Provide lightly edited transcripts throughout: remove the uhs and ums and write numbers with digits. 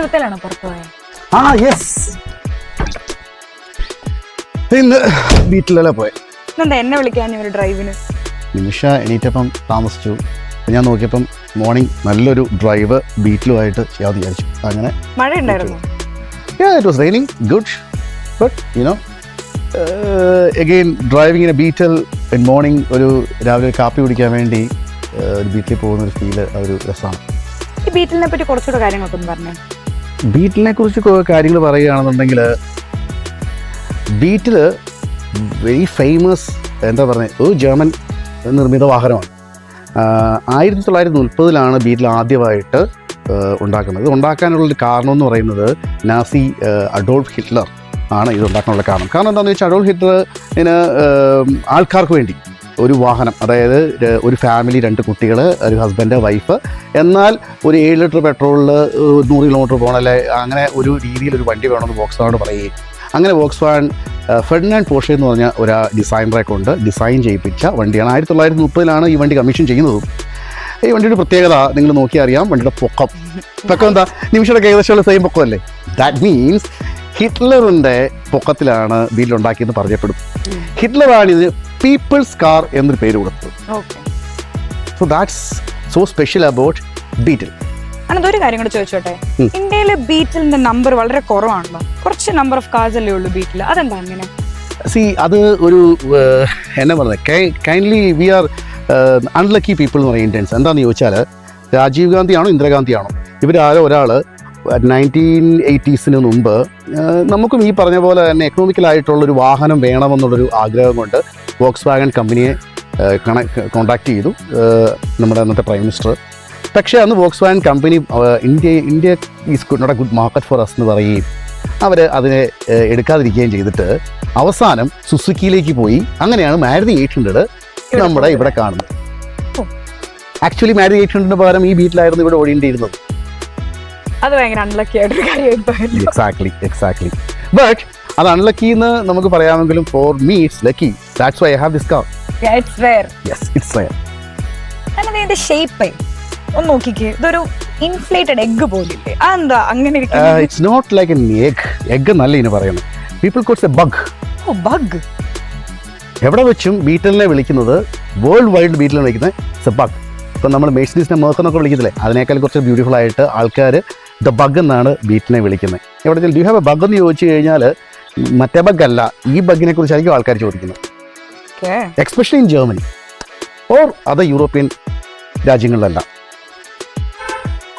അടുത്തലാണോ പുറത്തു പോയത്? യെസ്, ഇന്ന് ബീറ്റിലല്ലേ പോയത്. എന്താ എന്നെ വിളിക്കാൻ ഒരു ഡ്രൈവിന്? നിമിഷ എണീറ്റപ്പം താമസിച്ചു. ഞാൻ നോക്കിയപ്പം മോർണിംഗ് നല്ലൊരു ഡ്രൈവ് ബീറ്റിലുമായിട്ട് ചെയ്യാമെന്ന് വിചാരിച്ചു. അങ്ങനെ മഴ ഉണ്ടായിരുന്നു? It was raining good, but again driving in a Beetle in morning, ഒരു രാവിലെ കാപ്പി കുടിക്കാൻ വേണ്ടി ഒരു ബീറ്റിൽ പോകുന്ന ഒരു ഫീല് ഒരു രസമാണ്. ഈ ബീറ്റിലിനെ പറ്റി കുറച്ചുകൂടെ കാര്യങ്ങളൊക്കെ ഒന്ന് പറഞ്ഞേ. ബീറ്റിലിനെ കുറിച്ച് കാര്യങ്ങൾ പറയുകയാണെന്നുണ്ടെങ്കിൽ, ബീറ്റിൽ വെരി ഫേമസ്, എന്താ പറയുക, ഒരു ജർമ്മൻ നിർമ്മിത വാഹനമാണ്. 1930 ബീറ്റിൽ ആദ്യമായിട്ട് ഉണ്ടാക്കുന്നത്. ഇത് ഉണ്ടാക്കാനുള്ളൊരു കാരണം എന്ന് പറയുന്നത് നാസി അഡോൾഫ് ഹിറ്റ്ലർ ആണ് ഇത് ഉണ്ടാക്കാനുള്ള കാരണം. കാരണം എന്താണെന്ന് വെച്ചാൽ, അഡോൾഫ് ഹിറ്റ്ലറിന് ആൾക്കാർക്ക് വേണ്ടി ഒരു വാഹനം, അതായത് ഒരു ഫാമിലി, 2 കുട്ടികൾ, ഒരു ഹസ്ബൻഡ്, വൈഫ്, എന്നാൽ ഒരു 7 ലിറ്റർ പെട്രോളിൽ 100 കിലോമീറ്റർ പോകണം, അല്ലെ അങ്ങനെ ഒരു രീതിയിലൊരു വണ്ടി വേണമെന്ന് വോക്സ്വാഗനോട് പറയുകയും, അങ്ങനെ വോക്സ്വാഗൻ ഫെർഡിനാൻഡ് പോർഷെ എന്ന് പറഞ്ഞ ഒരു ഡിസൈനറെ കൊണ്ട് ഡിസൈൻ ചെയ്യിപ്പിച്ച വണ്ടിയാണ്. 1930 ഈ വണ്ടി കമ്മീഷൻ ചെയ്യുന്നതും. ഈ വണ്ടിയുടെ പ്രത്യേകത നിങ്ങൾ നോക്കിയാൽ അറിയാം. വണ്ടിയുടെ പൊക്കം എന്താ, നിമിഷയുടെ ഏകദേശമുള്ള സെയിം പൊക്കമല്ലേ. ദാറ്റ് മീൻസ് ഹിറ്റ്ലറിൻ്റെ പൊക്കത്തിലാണ് ബീറ്റിലുണ്ടാക്കിയെന്ന് പറയപ്പെടും. ഹിറ്റ്ലറാണ് ഇത് പീപ്പിൾസ് കാർ എന്നൊരു പേര് കൊടുത്തത്. So that's so special about Beetle. ഒരു കാര്യം കൂടെ ചോദിച്ചോട്ടെ, ഇന്ത്യയിലെ ബീറ്റിലിന്റെ നമ്പർ വളരെ കുറവാണല്ലോ, കുറച്ച് നമ്പർ ഓഫ് കാർസ് അല്ലേ ഉള്ളൂ ബീറ്റിൽ, അതെന്താ അങ്ങനെ? അത് ഒരു എന്നാ പറയുന്നത്, kindly we are unlucky people എന്ന് പറയുന്ന ഇന്ത്യൻസ്. എന്താണെന്ന് ചോദിച്ചാൽ, രാജീവ് ഗാന്ധിയാണോ ഇന്ദിരാഗാന്ധിയാണോ, ഇവരാരോ ഒരാൾ 1980s മുമ്പ് നമുക്കും ഈ പറഞ്ഞ പോലെ തന്നെ എക്കണോമിക്കലായിട്ടുള്ളൊരു വാഹനം വേണമെന്നുള്ളൊരു ആഗ്രഹം കൊണ്ട് വോക്സ്വാഗൻ കമ്പനിയെ കോണ്ടാക്ട് ചെയ്തു നമ്മുടെ അന്നത്തെ പ്രൈം മിനിസ്റ്റർ. പക്ഷേ അന്ന് Volkswagen company India is not a good market for us എന്ന് പറയുകയും അവർ അതിനെ എടുക്കാതിരിക്കുകയും ചെയ്തിട്ട് അവസാനം സുസുക്കിയിലേക്ക് പോയി. അങ്ങനെയാണ് മാരുതി 800 നമ്മുടെ ഇവിടെ കാണുന്നത്. ആക്ച്വലി മാരുതി 800 പകരം ഈ ബീറ്റിലായിരുന്നു ഇവിടെ ഓടേണ്ടിയിരുന്നത്. അത് ഭയങ്കര അൺലക്കി ആയിട്ടൊരു കാര്യമായിരുന്നു. എക്സാക്ട്ലി ബട്ട് അത് അൺലക്കി എന്ന് നമുക്ക് പറയാമെങ്കിലും for me it's lucky. That's why I have this car. It's rare. Yes, it's rare. അല്ലാതെ ഇതിന്റെ ഷേപ്പ് ഒന്ന് നോക്കിക്കേ, ഇതൊരു ഇൻഫ്ലേറ്റഡ് എഗ് പോലില്ലേ, അതെന്താ അങ്ങനെ ഇരിക്കുന്നത്? It's not like an egg. Egg നല്ല ഇതിന് പറയുന്നത്. People calls a bug. Oh, bug. എവിടെ വെച്ചും ബീറ്റലിനെ വിളിക്കുന്നത്, വേൾഡ് വൈഡ് ബീറ്റലിനെ വിളിക്കുന്നത് ഇറ്റ്സ് എ ബഗ്. ഇപ്പം നമ്മൾ മെഴ്സിഡീസിനെ മേർക്കെന്നൊക്കെ വിളിക്കത്തില്ലേ, അതിനേക്കാൾ കുറച്ച് ബ്യൂട്ടിഫുൾ ആയിട്ട് ആൾക്കാർ ദ ബഗ് എന്നാണ് ബീറ്റിനെ വിളിക്കുന്നത്. എവിടെ ഡു ഹാവ് എ ബഗ് എന്ന് ചോദിച്ചു കഴിഞ്ഞാൽ, മറ്റേ ബഗ് അല്ല, ഈ ബഗിനെ കുറിച്ചായിരിക്കും ആൾക്കാർ ചോദിക്കുന്നത്. Especially in Germany or other European രാജ്യങ്ങളിലല്ല.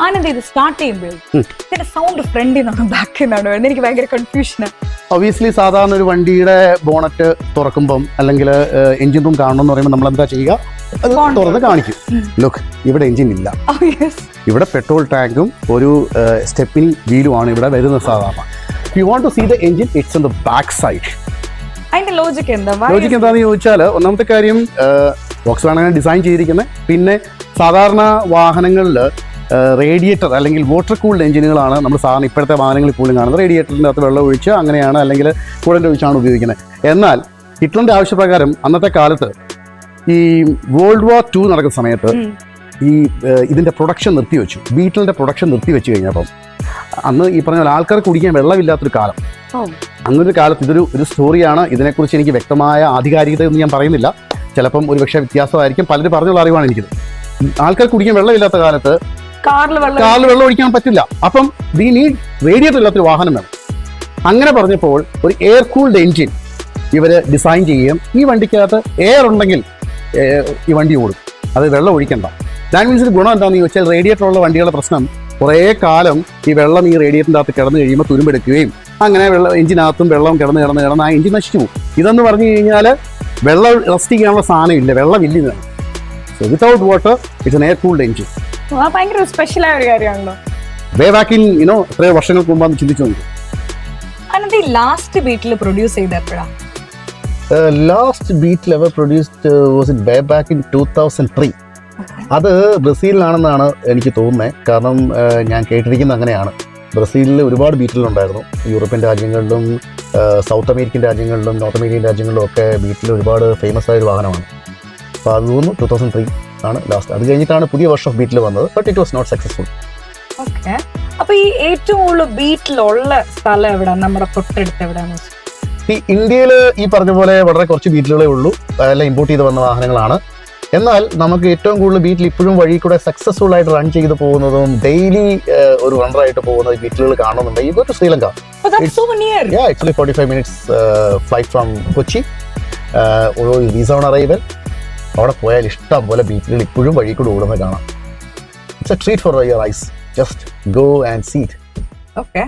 ആനന്ദ്, ഇത് സ്റ്റാർട്ട് ചെയ്യുമ്പോൾ ഇതിന്റെ സൗണ്ട് ഫ്രണ്ടിൽ നിന്നാണ് ബാക്കിൽ നിന്നാണ് വരുന്നത്? എനിക്ക് ഭയങ്കര കൺഫ്യൂഷനാണ്. ഒബിയസ്ലി സാധാരണ ഒരു വണ്ടിയുടെ ബോണറ്റ് തുറക്കുമ്പം അല്ലെങ്കിൽ എഞ്ചിൻ റൂം കാണണമെന്ന് പറയുമ്പോൾ നമ്മൾ എന്താ ചെയ്യുക, അത് തുറന്ന് കാണിക്കും. ലുക്ക്, ഇവിടെ എഞ്ചിൻ ഇല്ല. ഇവിടെ പെട്രോൾ ടാങ്കും ഒരു സ്റ്റെപ്പിനി വീലുമാണ് ഇവിടെ വരുന്നത് സാധാരണ. You want to see the engine, it's on the back side. അതിന്റെ ലോജിക് എന്താണെന്ന് ചോദിച്ചാൽ, ഒന്നാമത്തെ കാര്യം വോക്സ്വാഗൻ ഡിസൈൻ ചെയ്തിരിക്കുന്നത്. പിന്നെ സാധാരണ വാഹനങ്ങളിൽ റേഡിയേറ്റർ അല്ലെങ്കിൽ വാട്ടർ കൂൾഡ് എഞ്ചിനുകളാണ് നമ്മൾ സാധാരണ ഇപ്പോഴത്തെ വാഹനങ്ങളിൽ പോലും കാണുന്നത്. റേഡിയേറ്ററിൻ്റെ അകത്ത് വെള്ളം ഒഴിച്ച് അങ്ങനെയാണ്, അല്ലെങ്കിൽ കൂളൻ്റ് ഒഴിച്ചാണ് ഉപയോഗിക്കുന്നത്. എന്നാൽ ഹിറ്റ്ലറിൻ്റെ ആവശ്യപ്രകാരം അന്നത്തെ കാലത്ത് ഈ വേൾഡ് വാർ 2 നടക്കുന്ന സമയത്ത് ഇതിൻ്റെ പ്രൊഡക്ഷൻ നിർത്തിവെച്ചു. ബീറ്റിലിൻ്റെ പ്രൊഡക്ഷൻ നിർത്തിവെച്ച് കഴിഞ്ഞപ്പം അന്ന് ഈ പറഞ്ഞ പോലെ ആൾക്കാർക്ക് കുടിക്കാൻ വെള്ളമില്ലാത്തൊരു കാലം. അങ്ങനൊരു കാലത്ത് ഒരു സ്റ്റോറിയാണ്. ഇതിനെക്കുറിച്ച് എനിക്ക് വ്യക്തമായ ആധികാരികതയൊന്നും ഞാൻ പറയുന്നില്ല, ചിലപ്പം ഒരുപക്ഷെ വ്യത്യാസമായിരിക്കും, പലരും പറഞ്ഞുള്ള അറിവാണ് എനിക്കിത്. ആൾക്കാർക്ക് കുടിക്കാൻ വെള്ളമില്ലാത്ത കാലത്ത് കാറിൽ വെള്ളം ഒഴിക്കാൻ പറ്റില്ല. അപ്പം വി നീഡ് റേഡിയേറ്റർ ഇല്ലാത്തൊരു വാഹനം വേണം. അങ്ങനെ പറഞ്ഞപ്പോൾ ഒരു എയർ കൂൾഡ് എൻജിൻ ഇവർ ഡിസൈൻ ചെയ്യുകയും, ഈ വണ്ടിക്കകത്ത് എയർ ഉണ്ടെങ്കിൽ ഈ വണ്ടി ഓടും, അത് വെള്ളം ഒഴിക്കണ്ട. ദാറ്റ് മീൻസ് ഗുണം എന്താണെന്ന് ചോദിച്ചാൽ, റേഡിയേറ്ററുള്ള വണ്ടികളുടെ പ്രശ്നം കുറേ കാലം ഈ വെള്ളം ഈ റേഡിയേറ്ററിൻ്റെ അകത്ത് കിടന്നു കഴിയുമ്പോൾ തുരുമ്പെടുക്കുകയും അങ്ങനെ എഞ്ചിനകത്തും വെള്ളം കിടന്ന് ആ എഞ്ചിൻ നശിച്ചു പോകും. ഇതെന്ന് പറഞ്ഞു കഴിഞ്ഞാൽ വെള്ളം റെസ്റ്റ് ചെയ്യാനുള്ള സാധനമില്ല, വെള്ളമില്ല. So without water it's an air cooled engine. ഭയങ്കര സ്പെഷ്യലായ ഒരു കാര്യമാണല്ലോ. വേ ബാക്ക് ഇൻ എത്രയോ വർഷങ്ങൾക്ക് മുമ്പാണ് ചിന്തിച്ചു നോക്കി. അനന്ത്, ലാസ്റ്റ് ബീറ്റിൽ പ്രൊഡ്യൂസ് ചെയ്ത എപ്പോഴാണ്? Last Beetle ever produced was it way back in 2003. അത് ബ്രസീലിലാണെന്നാണ് എനിക്ക് തോന്നുന്നത്. കാരണം ഞാൻ കേട്ടിരിക്കുന്നത് അങ്ങനെയാണ്. ബ്രസീലിൽ ഒരുപാട് ബീറ്റിലുണ്ടായിരുന്നു. യൂറോപ്യൻ രാജ്യങ്ങളിലും സൗത്ത് അമേരിക്കൻ രാജ്യങ്ങളിലും നോർത്ത് അമേരിക്കൻ രാജ്യങ്ങളിലും ഒക്കെ ബീറ്റിൽ ഒരുപാട് ഫേമസ് ആയൊരു വാഹനമാണ്. അപ്പോൾ അത് തോന്നുന്നു 2003 ആണ് ലാസ്റ്റ്. അത് കഴിഞ്ഞിട്ടാണ് പുതിയ വർഷം ഓഫ് ബീറ്റിൽ വന്നത്. But it was not successful. Okay. അപ്പൊ ഈ ഏറ്റവും കൂടുതൽ ബീറ്റിലുള്ള സ്ഥലം എവിടെ, നമ്മുടെ തൊട്ടടുത്ത് എവിടെയാന്ന് വെച്ചാൽ? ഈ ഇന്ത്യയിൽ ഈ പറഞ്ഞ പോലെ വളരെ കുറച്ച് ബീറ്റിലുകളേ ഉള്ളൂ, എല്ലാം ഇമ്പോർട്ട് ചെയ്ത് വന്ന വാഹനങ്ങളാണ്. എന്നാൽ നമുക്ക് ഏറ്റവും കൂടുതൽ ബീറ്റിൽ ഇപ്പോഴും വഴി കൂടെ സക്സസ്ഫുൾ ആയിട്ട് റൺ ചെയ്ത് പോകുന്നതും ഡെയിലി ഒരു റണ്ണറായിട്ട് പോകുന്ന ബീറ്റിലുകൾ കാണുന്നുണ്ടെങ്കിൽ go to Sri Lanka. Oh, that's so near. Yeah, actually 45 minutes flight from Kochi. ഒരു ഈസി ഓൺ അറൈവൽ. അവിടെ പോയാൽ ഇഷ്ടം പോലെ ബീറ്റുകൾ ഇപ്പോഴും വഴി കൂടെ ഓടുന്നത് കാണാം. It's a treat for your eyes. Just go and see it. Okay.